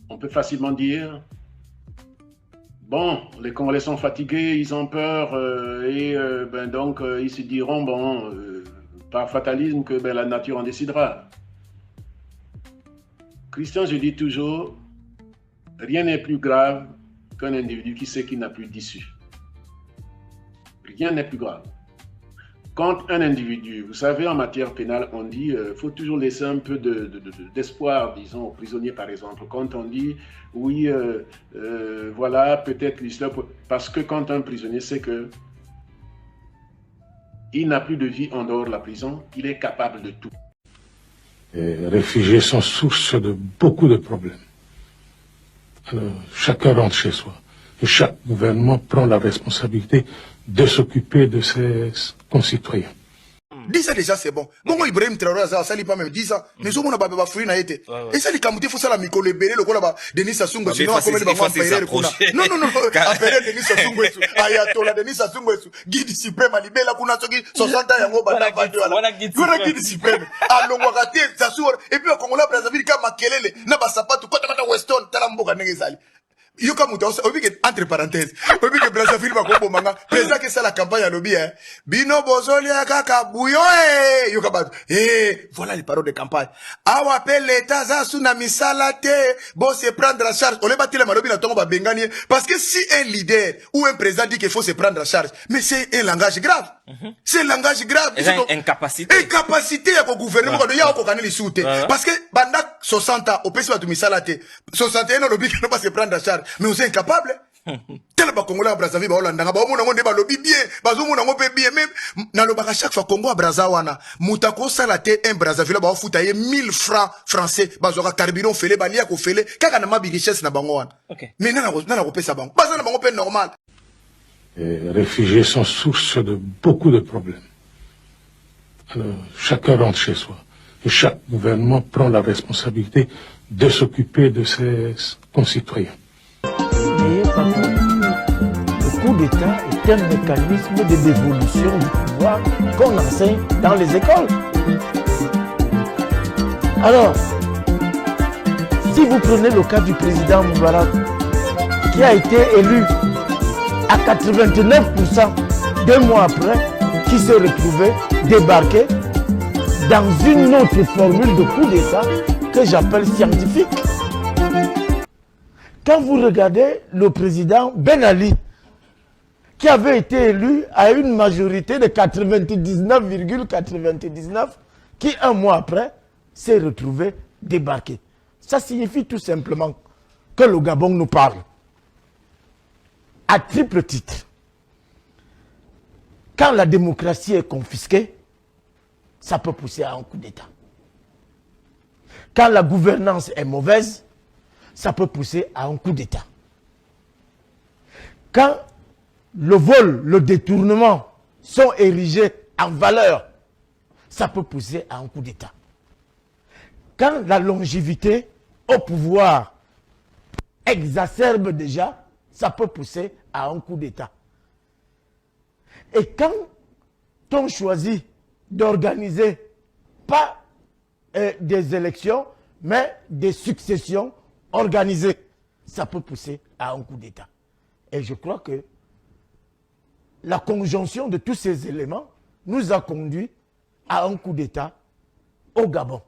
on peut facilement dire, bon, les Congolais sont fatigués, ils ont peur, donc ils se diront, bon, par fatalisme, que ben, la nature en décidera. Christian, je dis toujours, rien n'est plus grave qu'un individu qui sait qu'il n'a plus d'issue. Rien n'est plus grave. Quand un individu, vous savez, en matière pénale, on dit faut toujours laisser un peu d'espoir, disons, aux prisonniers, par exemple. Quand on dit, oui, voilà, peut-être l'histoire... Parce que quand un prisonnier sait que il n'a plus de vie en dehors de la prison, il est capable de tout. Les réfugiés sont source de beaucoup de problèmes. Alors, chacun rentre chez soi. Et chaque gouvernement prend la responsabilité de s'occuper de ses concitoyens. 10 ans déjà c'est bon. Bon, Ibrahim Traoré ça sali pas même 10 ans. Mais au moins on va fouiller na été. Et ça les kamuté faut ça la mikolo belé le kola ba Denis Sassou Nguesso sinon comme les banques payeurs kuna. Non non non, affaire Denis Sassou Nguesso. Ayatola Denis Sassou Nguesso. Guide suprême libela kuna soki 60 ans yango bana batu ala. Wana guide suprême. Alongwa kate Sassou et puis au Congo la Brazzaville ka makelele na ba sapatu kota mata Weston tala mboka ndenge zali. Yoka muta obi que entre parenthèses obi que Brazzaville ba ko bomanga président que ça la campagne à lobby hein bino bozoli kaka bouyo yoka ba voilà les paroles de campagne awa appelle l'état za suna misalate bon se prendre en charge on les battre les malobi na tongo ba bengani parce que si un leader ou un président dit qu'il faut se prendre en charge mais c'est un langage grave c'est un langage grave incapacité ya ko gouvernement ko ya ko kaneli soute parce que banda 60 ans au pesi ba tu misalate 61 lobby que ne pas se prendre en charge mais vous êtes incapable. Tel ba Congolais à Brazzaville ba Hollande ba omona ngo ba lobby bien ba zomona ngo pe bien même na lobaka chaque fois Congo à Brazzawana mutako salate un Brazzaville ba futa ye 1000 francs français ba zoka carburant fele ba lia ko fele kaka na mabi richesse na bango wana. Mais nana ko pesa bango ba na bango pe normal. Les réfugiés sont source de beaucoup de problèmes. Alors, chacun rentre chez soi. Et chaque gouvernement prend la responsabilité de s'occuper de ses concitoyens. Le coup d'État est un mécanisme de dévolution du pouvoir qu'on enseigne dans les écoles. Alors, si vous prenez le cas du président Moubarak, qui a été élu à 89%, 2 mois après, qui s'est retrouvé débarqué dans une autre formule de coup d'État que j'appelle scientifique. Quand vous regardez le président Ben Ali, qui avait été élu à une majorité de 99,99, qui un mois après s'est retrouvé débarqué. Ça signifie tout simplement que le Gabon nous parle à triple titre. Quand la démocratie est confisquée, ça peut pousser à un coup d'État. Quand la gouvernance est mauvaise, ça peut pousser à un coup d'État. Quand le vol, le détournement sont érigés en valeur, ça peut pousser à un coup d'État. Quand la longévité au pouvoir exacerbe déjà, ça peut pousser à un coup d'État. Et quand on choisit d'organiser pas des élections, mais des successions organisées, ça peut pousser à un coup d'État. Et je crois que la conjonction de tous ces éléments nous a conduit à un coup d'État au Gabon.